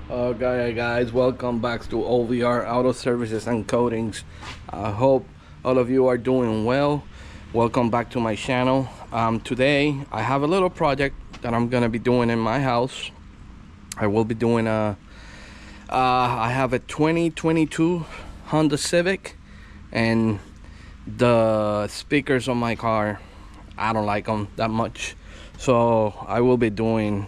Okay, guys, welcome back to OVR Auto Services and Coatings. I hope all of you are doing well. Welcome back to my channel. Today, I have a little project that I'm gonna be doing in my house. I will be doing I have a 2022 Honda Civic, and the speakers on my car, I don't like them that much. So I will be doing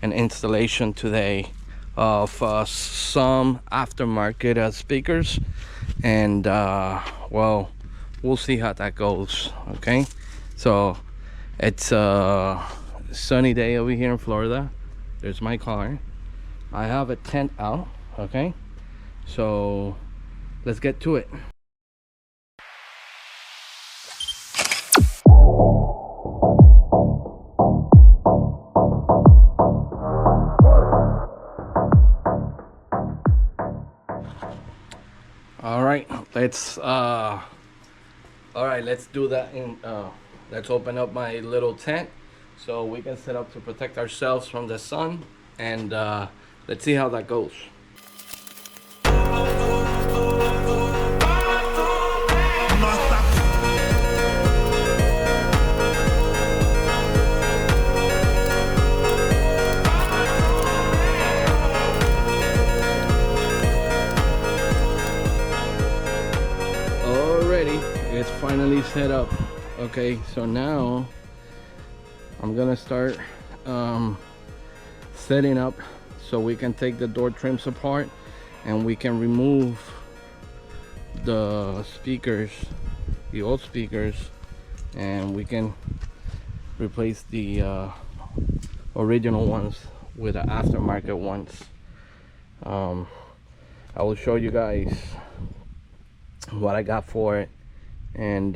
an installation today of some aftermarket speakers, and well, we'll see how that goes. Okay, so it's a sunny day over here in Florida. There's my car. I have a tent out. Okay, so let's get to it. All right, let's do that. Let's open up my little tent so we can set up to protect ourselves from the sun, and let's see how that goes. Already, it's finally set up. Okay, so now I'm gonna start setting up so we can take the door trims apart and we can remove the speakers, the old speakers, and we can replace the original ones with the aftermarket ones. um, I will show you guys what I got for it, and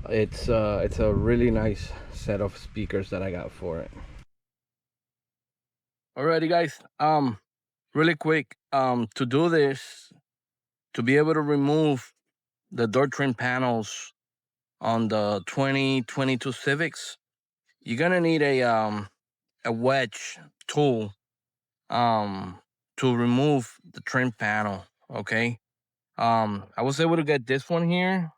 it's a really nice set of speakers that I got for it. Alrighty, guys, really quick, to do this, to be able to remove the door trim panels on the 2022 Civics, you're gonna need a wedge tool to remove the trim panel. Okay, I was able to get this one here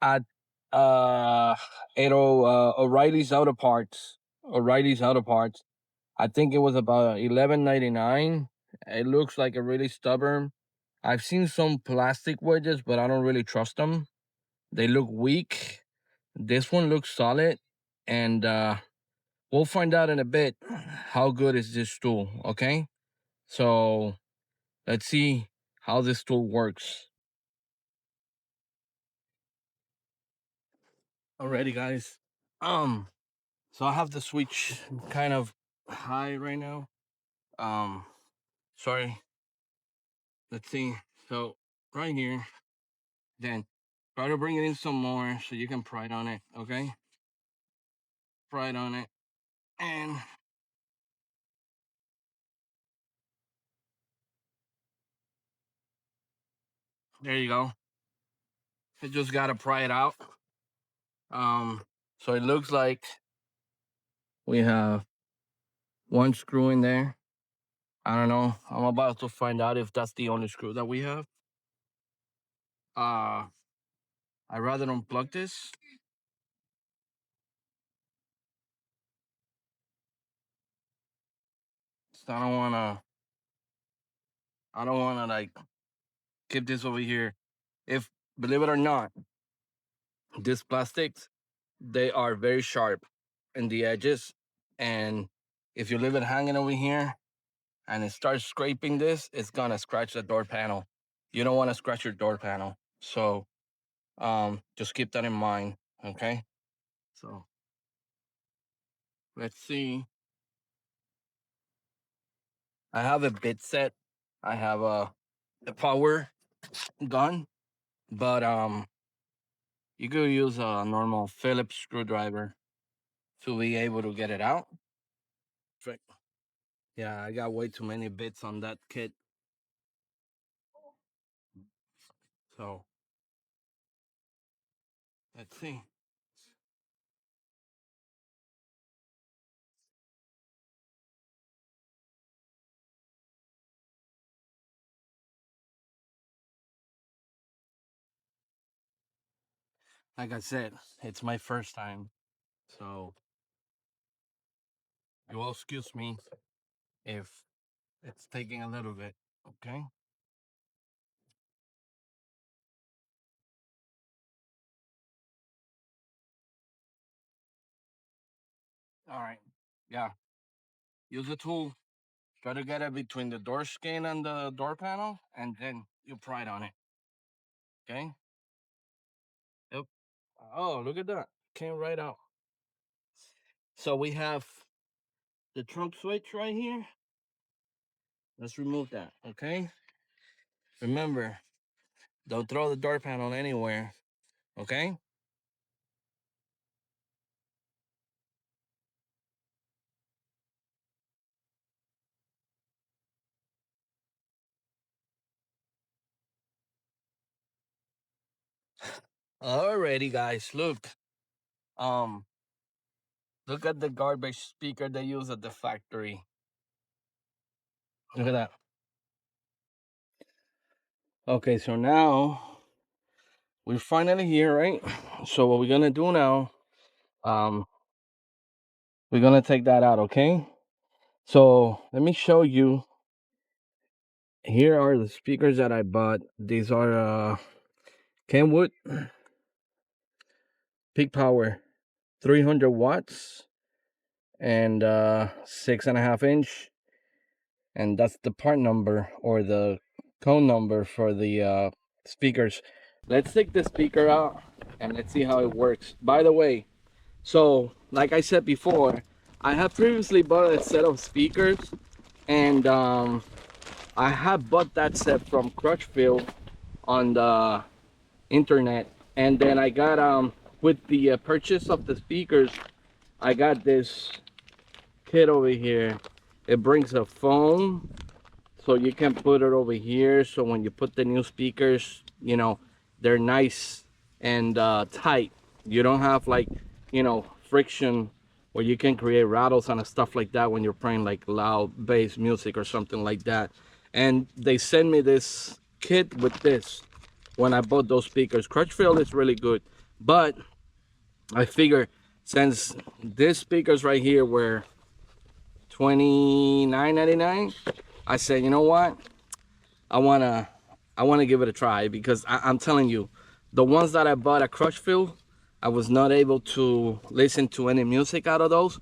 at uh O'Reilly's Auto Parts. O'Reilly's Auto Parts. I think it was about 11.99. It looks like a really stubborn. I've seen some plastic wedges, but I don't really trust them. They look weak. This one looks solid, and we'll find out in a bit how good is this tool. Okay, so let's see how this tool works. Alrighty, guys. Um, so I have the switch kind of high right now. Um, sorry. Let's see. So right here, then try to bring it in some more so you can pry it on it. Okay, pry it on it, and there you go. You just gotta pry it out. So it looks like we have one screw in there. I don't know. I'm about to find out if that's the only screw that we have. Uh, I rather unplug this. So I don't wanna like keep this over here. If, believe it or not, these plastics, they are very sharp in the edges, and if you leave it hanging over here and it starts scraping this, it's gonna scratch the door panel. You don't want to scratch your door panel, so just keep that in mind. Okay, so let's see. I have a bit set. I have a power gun, but you could use a normal Phillips screwdriver to be able to get it out. Right. Yeah, I got way too many bits on that kit, so let's see. Like I said, it's my first time, so you will excuse me if it's taking a little bit, okay? All right, yeah, use the tool. Try to get it between the door skin and the door panel, and then you pry it on it, okay? Yep. Oh, look at that. Came right out. So we have the trunk switch right here. Let's remove that, okay? Remember, don't throw the door panel anywhere, okay? Alrighty, guys, look. Um, Look at the garbage speaker they use at the factory. Look at that. Okay, so now we're finally here, right? So what we're gonna do now, um, we're gonna take that out, okay? So let me show you. Here are the speakers that I bought. These are Kenwood peak power, 300 watts and 6.5 inch, and that's the part number or the code number for the speakers. Let's take the speaker out and let's see how it works. By the way, so like I said before, I have previously bought a set of speakers, and I have bought that set from Crutchfield on the internet, and then I got with the purchase of the speakers, I got this kit over here. It brings a phone, so you can put it over here, so when you put the new speakers, you know, they're nice and tight. You don't have, like, you know, friction where you can create rattles and stuff like that when you're playing like loud bass music or something like that. And they sent me this kit with this when I bought those speakers. Crutchfield is really good, but I figure since these speakers right here were $29.99, I said, you know what? I wanna give it a try, because I'm telling you, the ones that I bought at Crutchfield, I was not able to listen to any music out of those.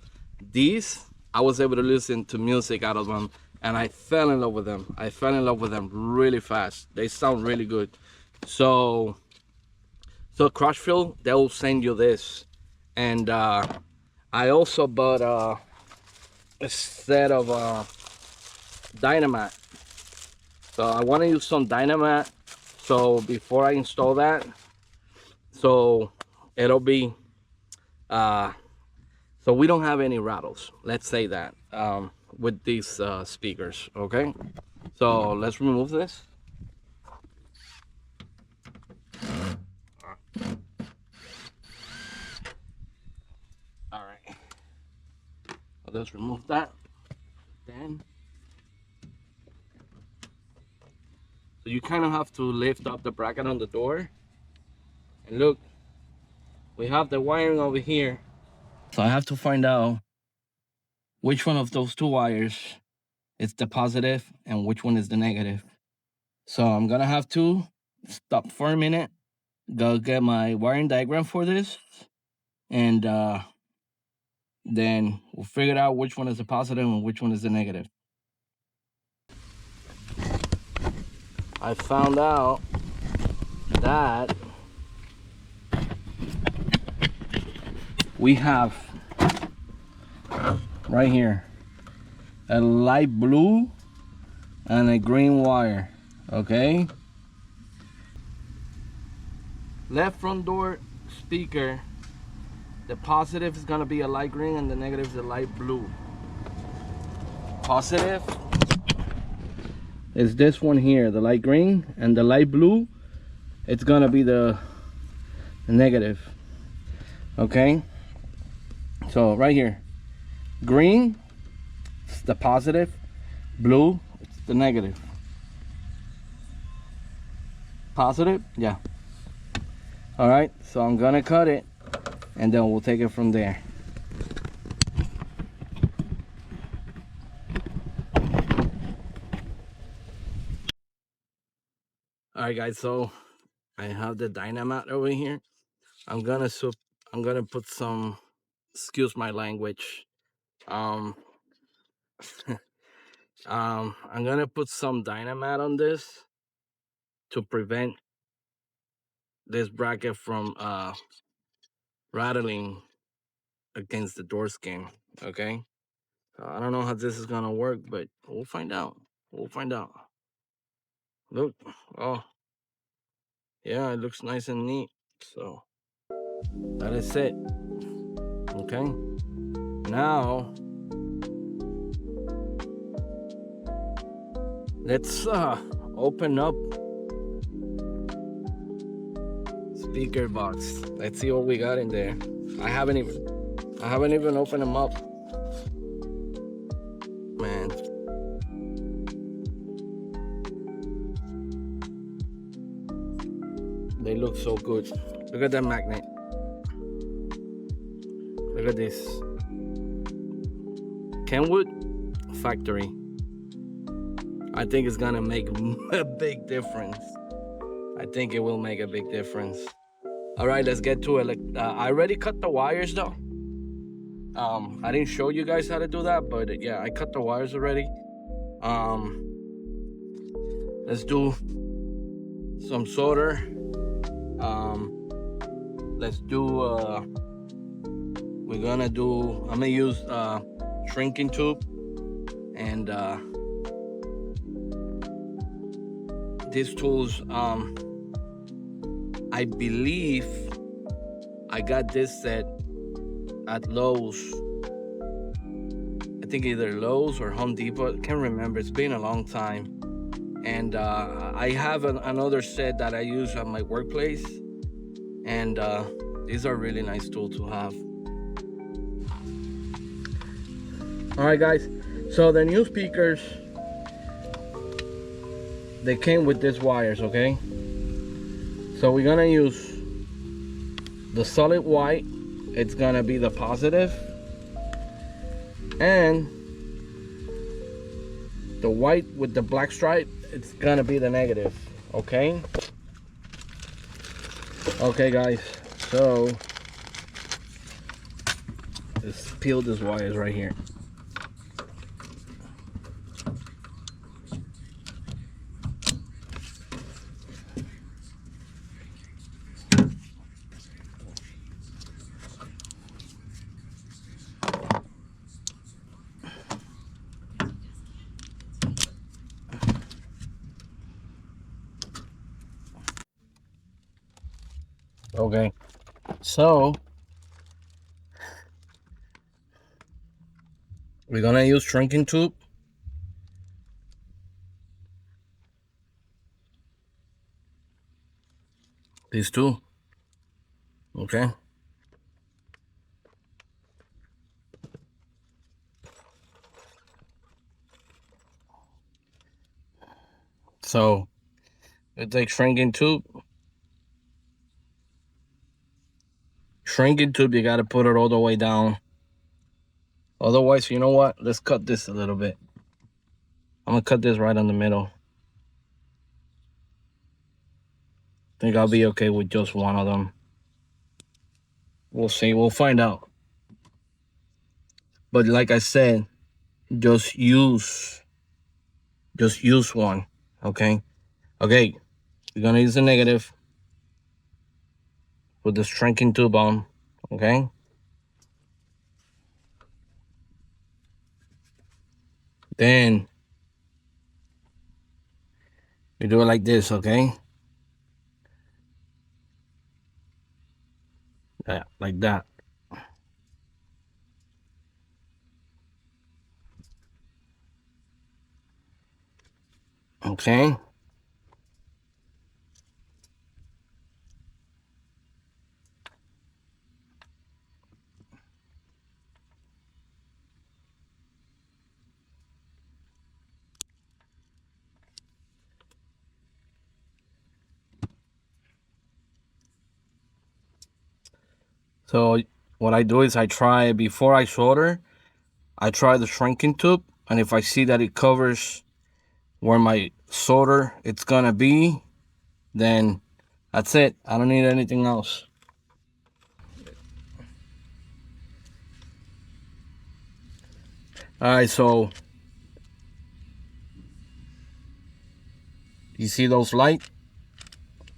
These, I was able to listen to music out of them, and I fell in love with them. I fell in love with them really fast. They sound really good. So Crutchfield, they'll send you this, and I also bought a set of Dynamat. So I want to use some Dynamat. So before I install that, so it'll be so we don't have any rattles. Let's say that with these speakers. Okay. So let's remove this. All right. Let's remove that. Then. So you kind of have to lift up the bracket on the door. And look, we have the wiring over here. So I have to find out which one of those two wires is the positive and which one is the negative. So I'm gonna have to stop for a minute, go get my wiring diagram for this, and then we'll figure out which one is the positive and which one is the negative. I found out that we have right here a light blue and a green wire. Okay, left front door speaker, the positive is gonna be a light green and the negative is a light blue. Positive is this one here, the light green, and the light blue, it's gonna be the negative. Okay, so right here, green, it's the positive, blue, it's the negative. Positive, yeah. All right, so I'm gonna cut it and then we'll take it from there. All right, guys, so I have the Dynamat over here. I'm gonna put some, excuse my language, um I'm gonna put some Dynamat on this to prevent this bracket from rattling against the door skin. Okay, so I don't know how this is gonna work, but we'll find out. We'll find out. Look, oh yeah, it looks nice and neat. So that is it. Okay, now let's open up speaker box. Let's see what we got in there. I haven't even opened them up, man. They look so good. Look at that magnet. Look at this. Kenwood factory. I think it's gonna make a big difference. I think it will make a big difference. All right, let's get to it. I already cut the wires though. I didn't show you guys how to do that, but yeah, I cut the wires already. Let's do some solder. Let's do I'm gonna use shrinking tube, and these tools, I believe I got this set at Lowe's. I think either Lowe's or Home Depot. I can't remember. It's been a long time. And I have another set that I use at my workplace. And these are really nice tools to have. All right, guys. So the new speakers, they came with these wires, okay? So we're gonna use the solid white. It's gonna be the positive, and the white with the black stripe, it's gonna be the negative. Okay, guys, so let's peel these wires right here. Okay, so we're gonna use shrinking tube. These two. Okay. So it's like shrinking tube. Shrinking tube, you gotta put it all the way down. Otherwise, you know what? Let's cut this a little bit. I'm gonna cut this right in the middle. Think I'll be okay with just one of them. We'll see. We'll find out. But like I said, just use one. Okay. Okay. We're gonna use the negative with the shrinking tube on. Okay. Then you do it like this. Okay. Yeah, like that. Okay. So what I do is I try, before I solder, I try the shrinking tube, and if I see that it covers where my solder it's gonna be, then that's it. I don't need anything else. All right, so you see those lights?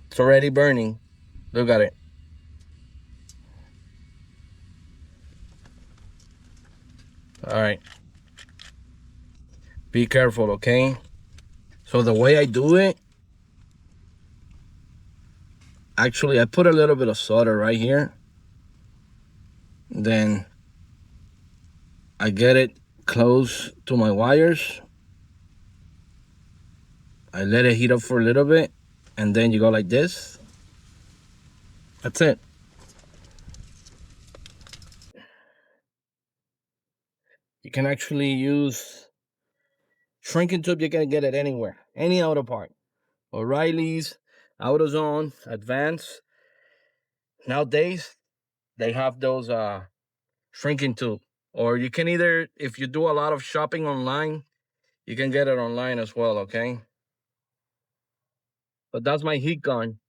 It's already burning. Look at it. All right, be careful, okay? So the way I do it, actually I put a little bit of solder right here. Then I get it close to my wires. I let it heat up for a little bit, and then you go like this. That's it. You can actually use shrinking tube. You can get it anywhere, any auto part. O'Reilly's, AutoZone, Advance. Nowadays, they have those shrinking tube. Or you can either, if you do a lot of shopping online, you can get it online as well, okay? But that's my heat gun.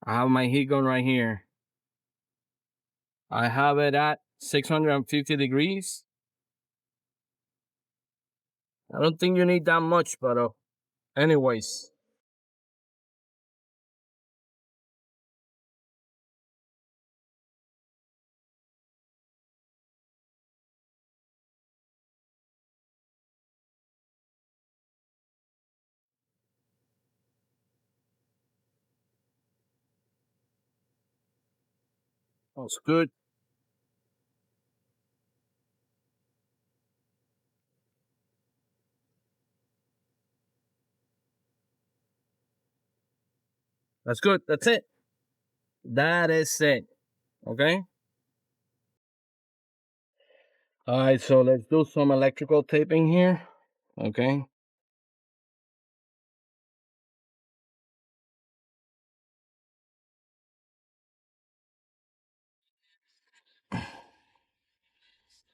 I have my heat gun right here. I have it at 650 degrees. I don't think you need that much, but anyways. That's good. That's good. That's it. That is it. Okay. All right. So let's do some electrical taping here. Okay.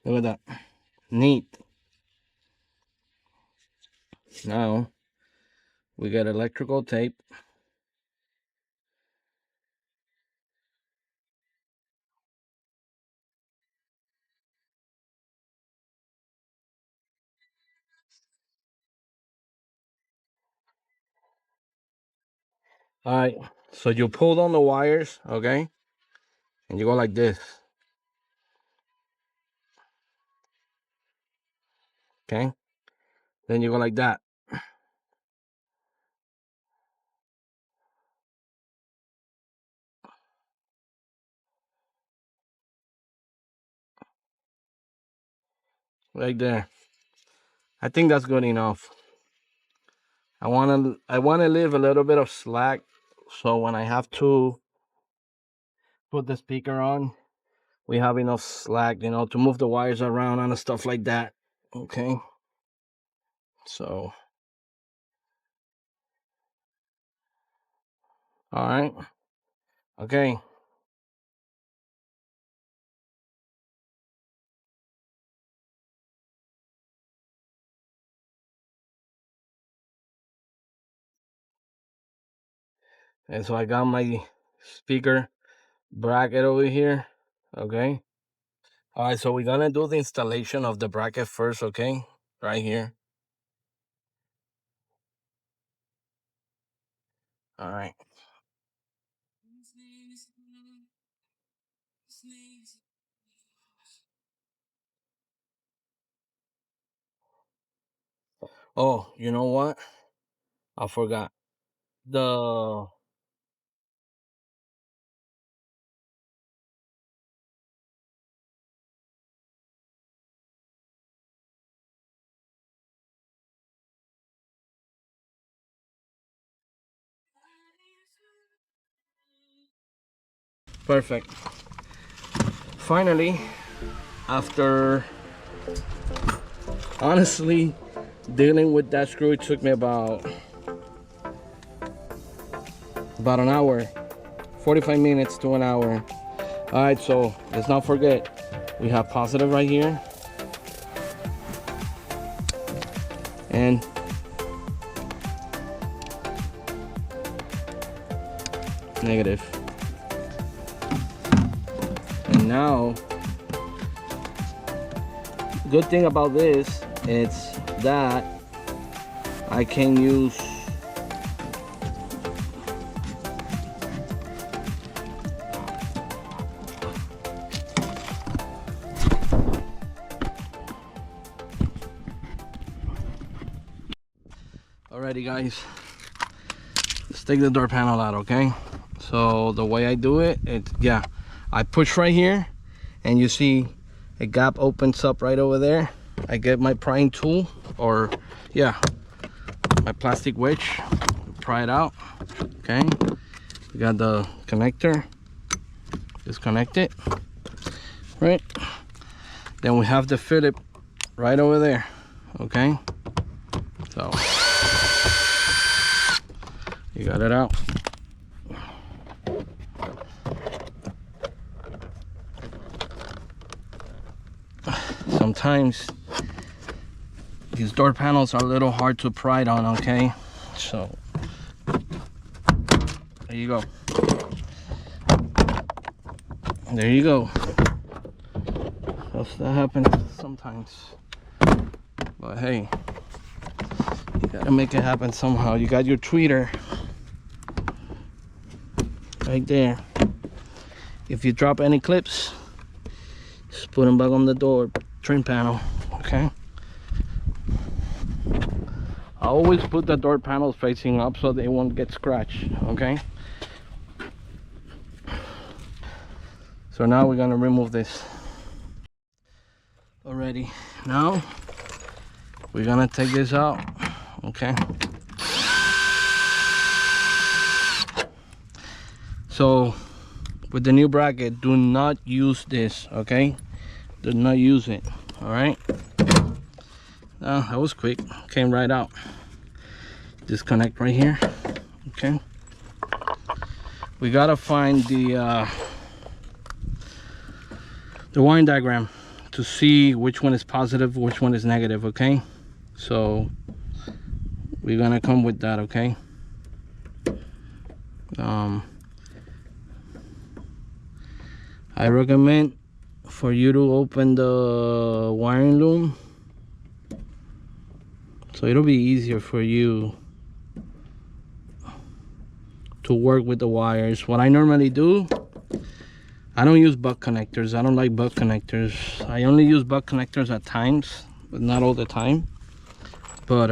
Look at that. Neat. Now we got electrical tape. All right. So you pull on the wires. Okay. And you go like this. Okay. Then you go like that. Right there. I think that's good enough. I wanna leave a little bit of slack, so when I have to put the speaker on, we have enough slack, to move the wires around and stuff like that. Okay. So all right. Okay. And so I got my speaker bracket over here. Okay. All right, so we're gonna do the installation of the bracket first, okay? Right here. All right. Oh, you know what? I forgot. The Perfect. Finally, after honestly dealing with that screw, it took me about an hour 45 minutes to an hour. All right, so let's not forget, we have positive right here and negative. And now, good thing about this is that I can use alrighty guys, let's take the door panel out. Okay, so the way I do it, it's, yeah, I push right here and you see a gap opens up right over there. I get my prying tool, or yeah, my plastic wedge, pry it out. Okay, we got the connector, disconnect it, right? Then we have the Phillip right over there. Okay, so you got it out. Sometimes these door panels are a little hard to pry it on, okay? So there you go. There you go. That happens sometimes. But hey, you gotta make it happen somehow. You got your tweeter right there. If you drop any clips, just put them back on the door trim panel. Okay, I always put the door panels facing up so they won't get scratched. Okay, so now we're gonna remove this. Already, now we're gonna take this out. Okay, so with the new bracket, do not use this. Okay, do not use it. All right, that was quick, came right out. Disconnect right here. Okay, we gotta find the wiring diagram to see which one is positive, which one is negative. Okay, so we're gonna come with that. Okay, I recommend for you to open the wiring loom, so it'll be easier for you to work with the wires. What I normally do, I don't use butt connectors. I don't like butt connectors. I only use butt connectors at times, but not all the time. But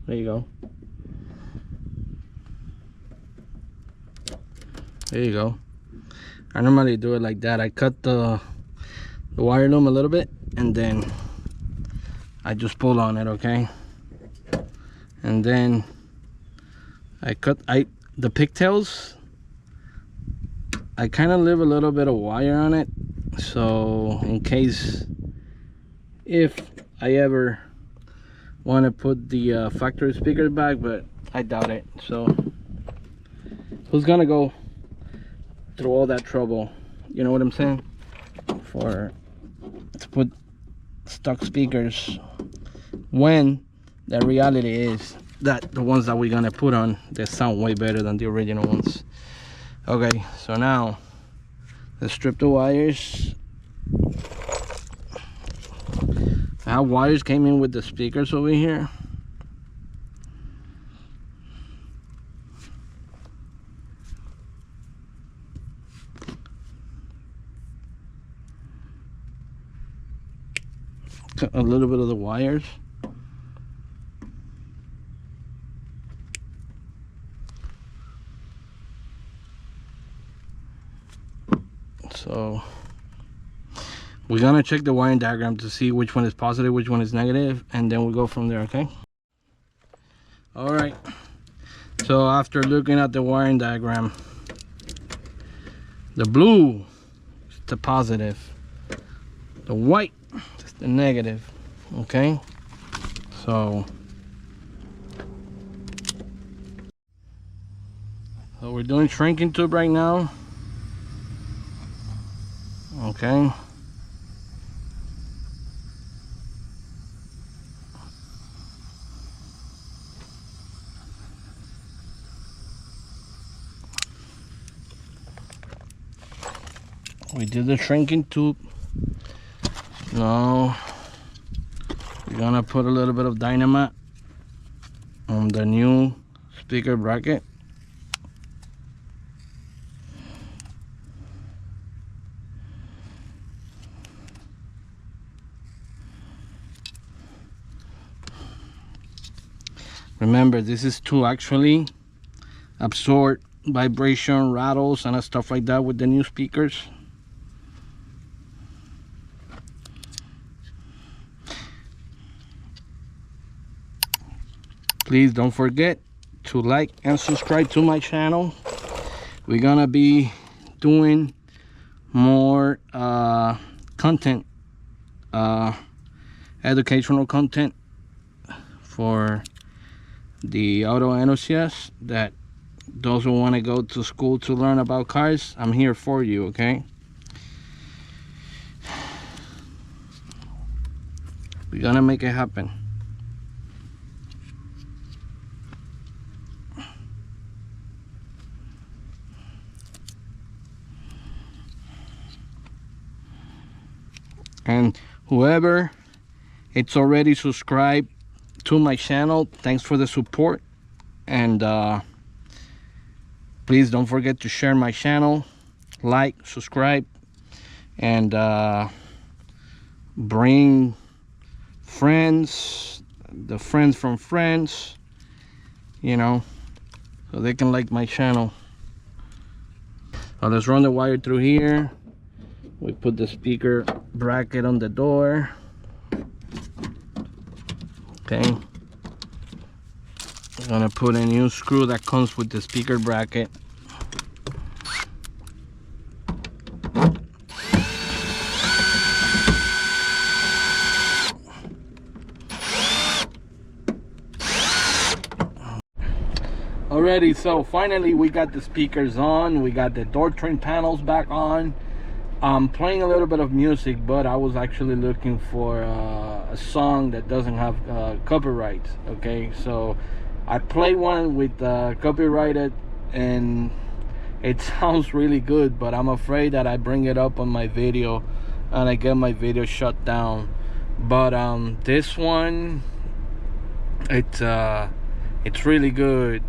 there you go. There you go. I normally do it like that. I cut the wire loom a little bit and then I just pull on it. Okay, and then I cut the pigtails. I kind of leave a little bit of wire on it, so in case if I ever want to put the factory speakers back, but I doubt it. So who's gonna go through all that trouble, you know what I'm saying, to put stock speakers when the reality is that the ones that we're gonna put on, they sound way better than the original ones. Okay, so now let's strip the wires. How wires came in with the speakers over here. Cut a little bit of the wires. So we're gonna check the wiring diagram to see which one is positive, which one is negative, and then we'll go from there. Okay, all right, so after looking at the wiring diagram, The blue is the positive, the white is the negative. Okay, so we're doing shrinking tube right now. Okay, we did the shrinking tube. Now we're gonna put a little bit of Dynamat on the new speaker bracket. Remember, this is to actually absorb vibration, rattles, and stuff like that with the new speakers. Please don't forget to like and subscribe to my channel. We're gonna be doing more content, educational content for the auto enthusiasts, that those who want to go to school to learn about cars. I'm here for you. Okay, we're gonna make it happen. And whoever it's already subscribed to my channel, thanks for the support. And please don't forget to share my channel, like, subscribe, and bring friends, the friends from friends, you know, so they can like my channel. Now let's run the wire through here. We put the speaker bracket on the door. Okay, I'm gonna put a new screw that comes with the speaker bracket. Alrighty, so finally we got the speakers on. We got the door trim panels back on. I'm playing a little bit of music, but I was actually looking for a song that doesn't have copyright. Okay, so I played one with copyrighted, and it sounds really good, but I'm afraid that I bring it up on my video and I get my video shut down. But this one, it's really good.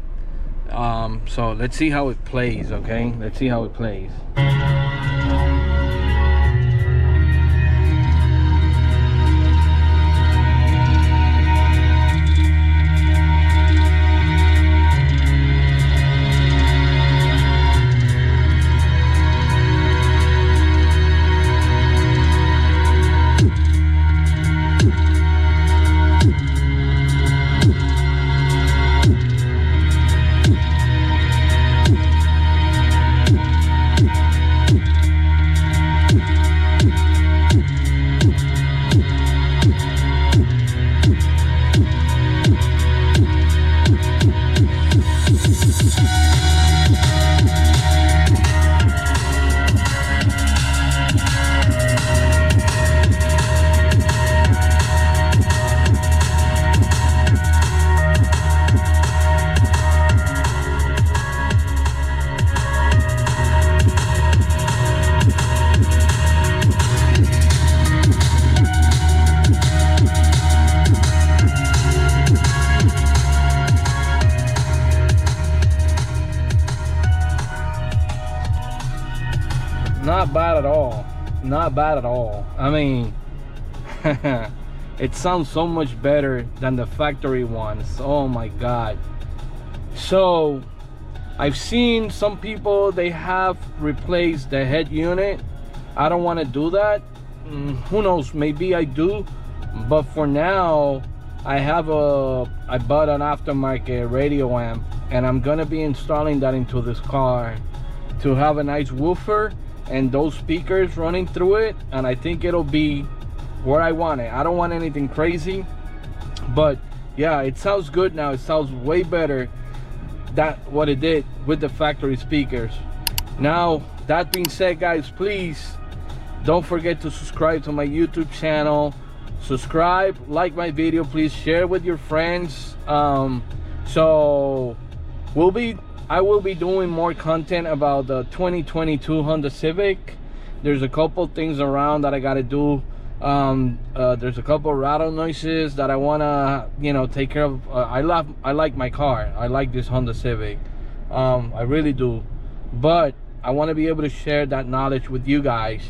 So let's see how it plays. Okay, let's see how it plays. Not bad at all, not bad at all. I mean, it sounds so much better than the factory ones. Oh my god. So I've seen some people, they have replaced the head unit. I don't want to do that. Who knows, maybe I do, but for now I bought an aftermarket radio amp, and I'm gonna be installing that into this car. to have a nice woofer and those speakers running through it, and I think it'll be where I want it. I don't want anything crazy, but yeah, it sounds good now. It sounds way better than what it did with the factory speakers. Now, that being said, guys, please don't forget to subscribe to my YouTube channel. Subscribe, like my video, please share with your friends. So I will be doing more content about the 2022 Honda Civic. There's a couple things around that I gotta do. There's a couple rattle noises that I wanna, you know, take care of. I like my car. I like this Honda Civic. I really do. But I want to be able to share that knowledge with you guys.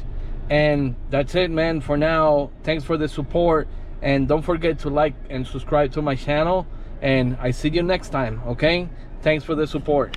And that's it, man, for now. Thanks for the support, and don't forget to like and subscribe to my channel, and I see you next time. Okay, thanks for the support.